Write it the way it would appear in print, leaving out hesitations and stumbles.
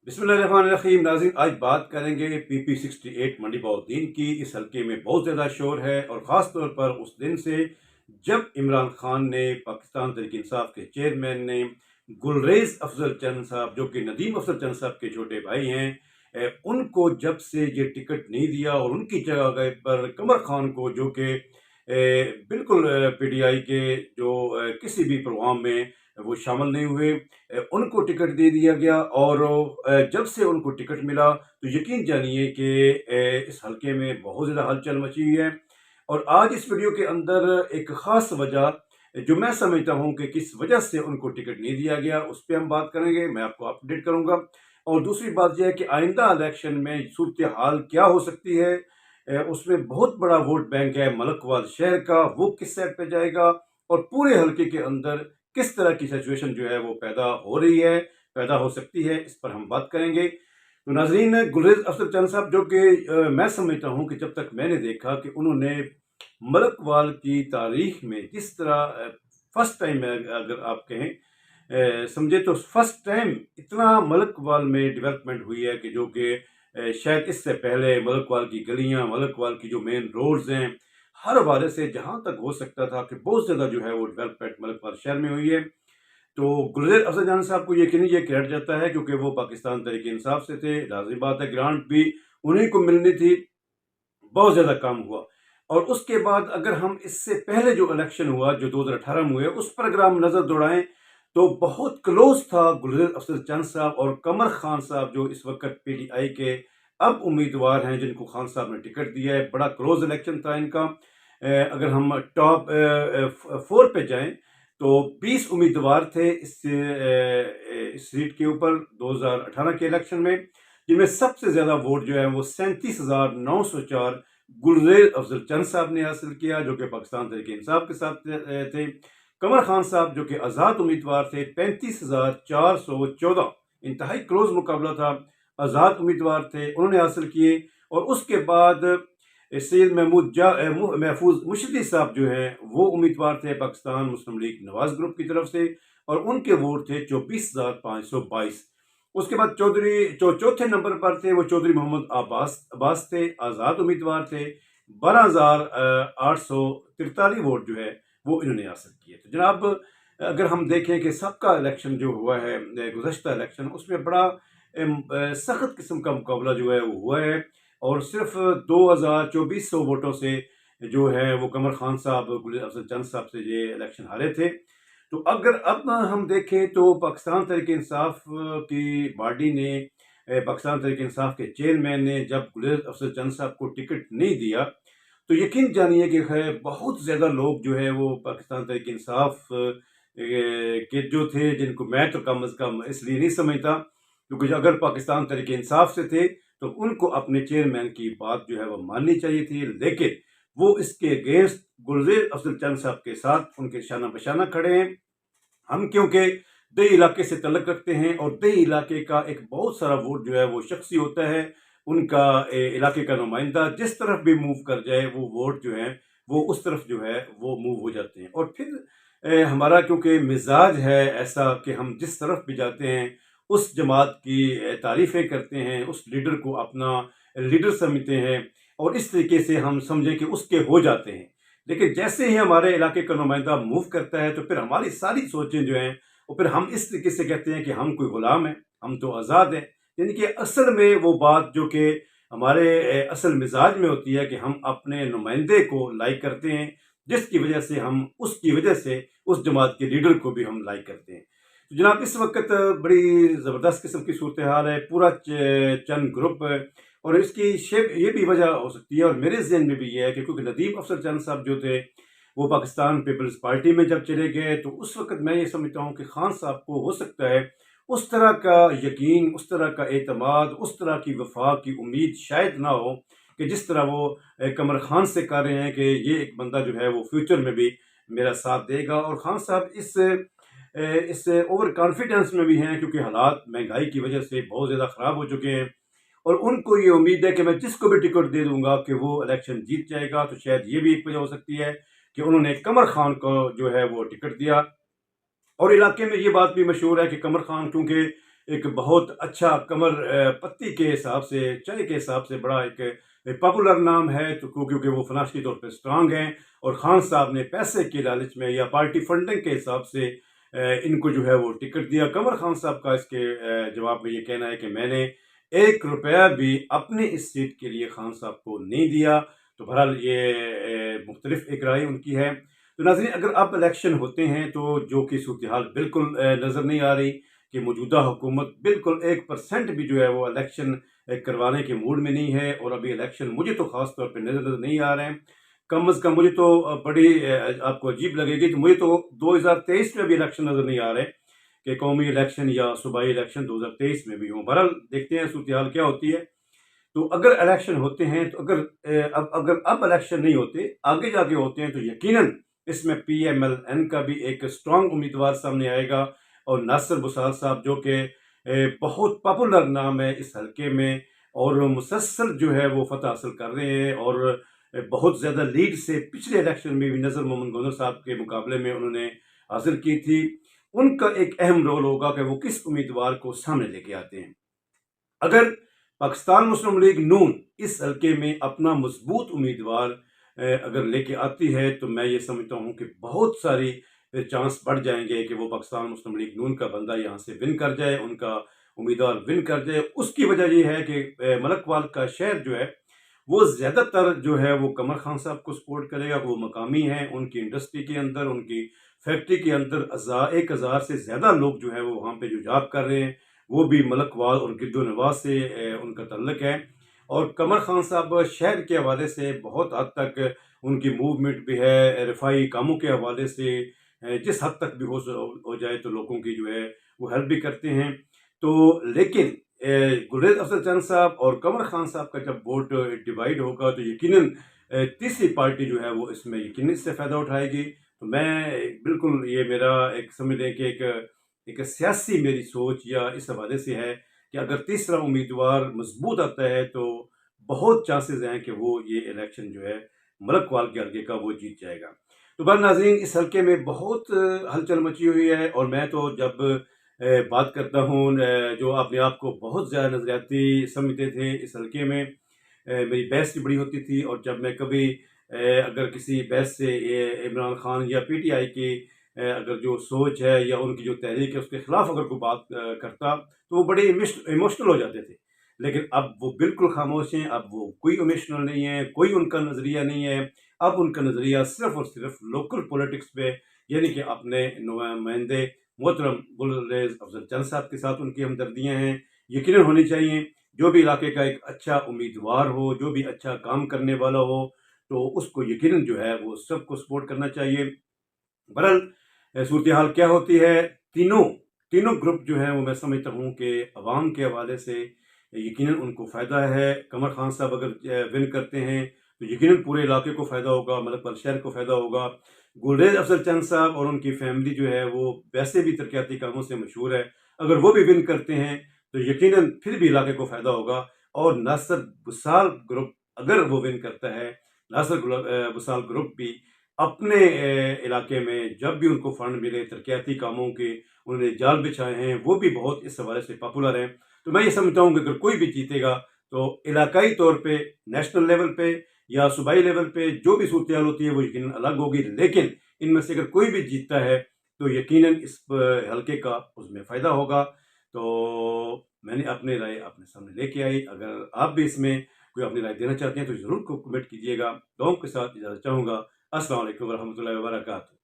बिस्मिल्लाहिर्रहमानिर्रहीम। नाज़रीन, आज बात करेंगे PP68 मंडी बहाउद्दीन की। इस हल्के में बहुत ज़्यादा शोर है और ख़ास तौर पर उस दिन से जब इमरान खान ने पाकिस्तान तहरीक इंसाफ के चेयरमैन ने गुलरेज अफजल चंद साहब, जो कि नदीम अफजल चंद साहब के छोटे भाई हैं, उनको जब से ये टिकट नहीं दिया और उनकी जगह पर कमर खान को, जो कि बिल्कुल PTI के जो किसी भी प्रोग्राम में वो शामिल नहीं हुए, उनको टिकट दे दिया गया। और जब से उनको टिकट मिला तो यकीन जानिए कि इस हल्के में बहुत ज़्यादा हलचल मची हुई है। और आज इस वीडियो के अंदर एक ख़ास वजह जो मैं समझता हूँ कि किस वजह से उनको टिकट नहीं दिया गया, उस पर हम बात करेंगे, मैं आपको अपडेट करूँगा। और दूसरी बात यह है कि आइंदा इलेक्शन में सूरत हाल क्या हो सकती है। उसमें बहुत बड़ा वोट बैंक है मलकवाल शहर का, वो किस साइड पे जाएगा और पूरे हल्के के अंदर किस तरह की सिचुएशन जो है वो पैदा हो रही है, पैदा हो सकती है, इस पर हम बात करेंगे। तो नाजरीन, गुलरेज अफसर चंद साहब, जो कि मैं समझता हूँ कि जब तक मैंने देखा कि उन्होंने मलकवाल की तारीख में जिस तरह फर्स्ट टाइम, अगर आप कहें समझे तो फर्स्ट टाइम इतना मलकवाल में डेवलपमेंट हुई है कि जो कि शायद इससे पहले मलकवाल की गलियां, मलकवाल की जो मेन रोड्स हैं, हर हवाले से जहां तक हो सकता था कि बहुत ज़्यादा जो है वो डेवलपमेंट मलकवाल शहर में हुई है। तो गुलज़र अफजल जान साहब को यकीनी ये क्रेडिट जाता है क्योंकि वो पाकिस्तान तहरीक इंसाफ से थे। लाज़िम बात है, ग्रांट भी उन्हीं को मिलनी थी। बहुत ज़्यादा काम हुआ। और उसके बाद अगर हम इससे पहले जो इलेक्शन हुआ, जो 2018 में हुए, उस पर अगर हम नज़र दौड़ाएं तो बहुत क्लोज था गुलज़र अफजल चंद साहब और कमर खान साहब, जो इस वक्त PTI के अब उम्मीदवार हैं, जिनको खान साहब ने टिकट दिया है। बड़ा क्लोज इलेक्शन था इनका। अगर हम टॉप 4 पे जाएं तो 20 उम्मीदवार थे इस सीट के ऊपर 2018 के इलेक्शन में, जिनमें सबसे ज़्यादा वोट जो है वो 37,904 गुलरेज अफजल चंद साहब ने हासिल किया, जो कि पाकिस्तान तहरीक इंसाफ के साथ थे। कमर खान साहब, जो कि आज़ाद उम्मीदवार थे, 35,414, इंतहाई क्लोज मुकाबला था, आज़ाद उम्मीदवार थे, उन्होंने हासिल किए। और उसके बाद सैयद महफूज मुर्शदी साहब जो हैं वो उम्मीदवार थे पाकिस्तान मुस्लिम लीग नवाज ग्रुप की तरफ से, और उनके वोट थे 24,522। उसके बाद चौथे नंबर पर थे वो चौधरी मोहम्मद अब्बास थे, आज़ाद उम्मीदवार थे। 12,843 वोट जो है वो इन्होंने हासिल किए। तो जनाब, अगर हम देखें कि सबका इलेक्शन जो हुआ है, गुज़श्ता इलेक्शन, उसमें बड़ा सख्त किस्म का मुकाबला जो है वो हुआ है। और सिर्फ 2,2400 वोटों से जो है वो कमर खान साहब गुलज़र अफजल चंद साहब से ये इलेक्शन हारे थे। तो अगर अब हम देखें तो पाकिस्तान तहरीक इंसाफ की बॉडी ने, पाकिस्तान तहरीक इंसाफ के चेयरमैन ने जब गुलज़र अफजल चंद साहब को टिकट नहीं दिया, तो यकीन जानिए कि है बहुत ज़्यादा लोग जो है वो पाकिस्तान तहरीक इंसाफ के जो थे, जिनको मैं तो कम अज़ कम इसलिए नहीं समझता क्योंकि अगर पाकिस्तान तहरीक इंसाफ से थे तो उनको अपने चेयरमैन की बात जो है वो माननी चाहिए थी, लेकिन वो इसके अगेंस्ट गुलज़र अफजल चंद साहब के साथ उनके शाना बशाना खड़े हैं। हम क्योंकि दही इलाके से तल्लक रखते हैं और दही इलाके का एक बहुत सारा वोट जो है वो शख्सी होता है। उनका इलाके का नुमाइंदा जिस तरफ भी मूव कर जाए, वो वोट जो है वो उस तरफ जो है वो मूव हो जाते हैं। और फिर हमारा क्योंकि मिजाज है ऐसा कि हम जिस तरफ भी जाते हैं उस जमात की तारीफ़ें करते हैं, उस लीडर को अपना लीडर समझते हैं और इस तरीके से हम समझें कि उसके हो जाते हैं। लेकिन जैसे ही हमारे इलाके का नुमाइंदा मूव करता है तो फिर हमारी सारी सोचें जो हैं और फिर हम इस तरीके से कहते हैं कि हम कोई गुलाम हैं, हम तो आज़ाद हैं। यानी कि असल में वो बात जो कि हमारे असल मिजाज में होती है कि हम अपने नुमाइंदे को लाइक करते हैं, जिसकी वजह से हम उसकी वजह से उस जमात के लीडर को भी हम लाइक करते हैं। तो जनाब, इस वक्त बड़ी ज़बरदस्त किस्म की सूरत हाल है, पूरा चंद ग्रुप। और इसकी शेप ये भी वजह हो सकती है और मेरे जहन में भी ये है कि क्योंकि नदीम अफसर चंद साहब जो थे वो पाकिस्तान पीपल्स पार्टी में जब चले गए, तो उस वक्त मैं ये समझता हूँ कि खान साहब को हो सकता है उस तरह का यकीन, उस तरह का एतमाद, उस तरह की वफा की उम्मीद शायद ना हो कि जिस तरह वो कमर खान से कर रहे हैं कि ये एक बंदा जो है वो फ्यूचर में भी मेरा साथ देगा। और खान साहब इस ओवर कॉन्फिडेंस में भी हैं क्योंकि हालात महंगाई की वजह से बहुत ज़्यादा ख़राब हो चुके हैं और उनको ये उम्मीद है कि मैं जिसको भी टिकट दे दूंगा कि वो इलेक्शन जीत जाएगा। तो शायद ये भी एक वजह हो सकती है कि उन्होंने कमर खान को जो है वो टिकट दिया। और इलाके में ये बात भी मशहूर है कि कमर खान क्योंकि ایک بہت اچھا کمر پتی کے حساب سے، چائے کے حساب سے بڑا ایک پاپولر نام ہے، تو کیونکہ وہ فنانشلی طور پہ اسٹرانگ ہیں، اور خان صاحب نے پیسے کے لالچ میں یا پارٹی فنڈنگ کے حساب سے ان کو جو ہے وہ ٹکٹ دیا۔ قمر خان صاحب کا اس کے جواب میں یہ کہنا ہے کہ میں نے 1 روپیہ بھی اپنے اس سیٹ کے لیے خان صاحب کو نہیں دیا۔ تو بہرحال یہ مختلف ایک رائے ان کی ہے۔ تو ناظرین، اگر اب الیکشن ہوتے ہیں تو جو کہ صورتحال بالکل نظر نہیں آ رہی کہ موجودہ حکومت بالکل 1% بھی جو ہے وہ الیکشن کروانے کے موڈ میں نہیں ہے، اور ابھی الیکشن مجھے تو خاص طور پہ نظر نہیں آ رہے ہیں۔ کم از کم مجھے تو بڑی آپ کو عجیب لگے گی کہ مجھے تو 2023 میں بھی الیکشن نظر نہیں آ رہے کہ قومی الیکشن یا صوبائی الیکشن 2023 میں بھی ہوں۔ بہرحال دیکھتے ہیں صورتحال کیا ہوتی ہے۔ تو اگر الیکشن ہوتے ہیں تو اگر اب الیکشن نہیں ہوتے، آگے جا کے ہوتے ہیں، تو یقیناً اس میں پی ایم ایل این کا بھی ایک اسٹرانگ امیدوار سامنے آئے گا، اور ناصر بسال صاحب جو کہ بہت پاپولر نام ہے اس حلقے میں، اور مسلسل جو ہے وہ فتح حاصل کر رہے ہیں، اور بہت زیادہ لیڈ سے پچھلے الیکشن میں بھی نذر محمد گونر صاحب کے مقابلے میں انہوں نے حاصل کی تھی۔ ان کا ایک اہم رول ہوگا کہ وہ کس امیدوار کو سامنے لے کے آتے ہیں۔ اگر پاکستان مسلم لیگ نون اس حلقے میں اپنا مضبوط امیدوار اگر لے کے آتی ہے، تو میں یہ سمجھتا ہوں کہ بہت ساری چانس بڑھ جائیں گے کہ وہ پاکستان مسلم لیگ نون کا بندہ یہاں سے ون کر جائے، ان کا امیدوار ون کر جائے۔ اس کی وجہ یہ ہے کہ ملک وال کا شہر جو ہے وہ زیادہ تر جو ہے وہ قمر خان صاحب کو سپورٹ کرے گا۔ وہ مقامی ہیں، ان کی انڈسٹری کے اندر، ان کی فیکٹری کے اندر 1000 سے زیادہ لوگ جو ہے وہ وہاں پہ جو جاب کر رہے ہیں، وہ بھی ملک وال اور گرد و نواح سے ان کا تعلق ہے۔ اور قمر خان صاحب شہر کے حوالے سے بہت حد تک ان کی موومنٹ بھی ہے، رفائی کاموں کے حوالے سے جس حد تک بھی ہو جائے تو لوگوں کی جو ہے وہ ہیلپ بھی کرتے ہیں۔ تو لیکن گلریز افضل چند صاحب اور قمر خان صاحب کا جب ووٹ ڈیوائیڈ ہوگا تو یقیناً تیسری پارٹی جو ہے وہ اس میں یقیناً اس سے فائدہ اٹھائے گی۔ تو میں بالکل یہ میرا ایک سمجھ لیں کہ ایک سیاسی میری سوچ یا اس حوالے سے ہے کہ اگر تیسرا امیدوار مضبوط آتا ہے تو بہت چانسز ہیں کہ وہ یہ الیکشن جو ہے ملک وال کے حلقے کا وہ جیت جائے گا۔ تو بہر ناظرین، اس حلقے میں بہت ہلچل مچی ہوئی ہے، اور میں تو جب بات کرتا ہوں جو اپنے آپ کو بہت زیادہ نظریاتی سمجھتے تھے اس حلقے میں، میری بحث بھی بڑی ہوتی تھی، اور جب میں کبھی اگر کسی بحث سے عمران خان یا پی ٹی آئی کی اگر جو سوچ ہے یا ان کی جو تحریک ہے اس کے خلاف اگر کوئی بات کرتا تو وہ بڑے ایموشنل ہو جاتے تھے، لیکن اب وہ بالکل خاموش ہیں۔ اب وہ کوئی ایموشنل نہیں ہے، کوئی ان کا نظریہ نہیں ہے۔ اب ان کا نظریہ صرف اور صرف لوکل پولیٹکس پہ، یعنی کہ اپنے نمائندے محترم گلریز افضل چند صاحب کے ساتھ ان کی ہمدردیاں ہیں، یقیناً ہونی چاہیے۔ جو بھی علاقے کا ایک اچھا امیدوار ہو، جو بھی اچھا کام کرنے والا ہو، تو اس کو یقیناً جو ہے وہ سب کو سپورٹ کرنا چاہیے۔ بہرحال صورتحال کیا ہوتی ہے، تینوں گروپ جو ہیں وہ میں سمجھتا ہوں کہ عوام کے حوالے سے یقیناً ان کو فائدہ ہے۔ قمر خان صاحب اگر ون کرتے ہیں تو یقیناً پورے علاقے کو فائدہ ہوگا، ملک وال شہر کو فائدہ ہوگا۔ گلریز افضل چند صاحب اور ان کی فیملی جو ہے وہ ویسے بھی ترقیاتی کاموں سے مشہور ہے، اگر وہ بھی ون کرتے ہیں تو یقیناً پھر بھی علاقے کو فائدہ ہوگا۔ اور ناصر بسال گروپ اگر وہ ون کرتا ہے، ناصر بسال گروپ بھی اپنے علاقے میں جب بھی ان کو فنڈ ملے ترقیاتی کاموں کے انہوں نے جال بچھائے ہیں، وہ بھی بہت اس حوالے سے پاپولر ہیں۔ تو میں یہ سمجھتا ہوں کہ اگر کوئی بھی جیتے گا تو علاقائی طور پہ، نیشنل لیول پہ یا صوبائی لیول پہ جو بھی صورتحال ہوتی ہے وہ یقیناً الگ ہوگی، لیکن ان میں سے اگر کوئی بھی جیتتا ہے تو یقیناً اس حلقے کا اس میں فائدہ ہوگا۔ تو میں نے اپنی رائے آپ نے سامنے لے کے آئی، اگر آپ بھی اس میں کوئی اپنی رائے دینا چاہتے ہیں تو ضرور کمنٹ کیجیے گا۔ دعاؤں کے ساتھ اجازت چاہوں گا۔ السلام علیکم ورحمۃ اللہ وبرکاتہ۔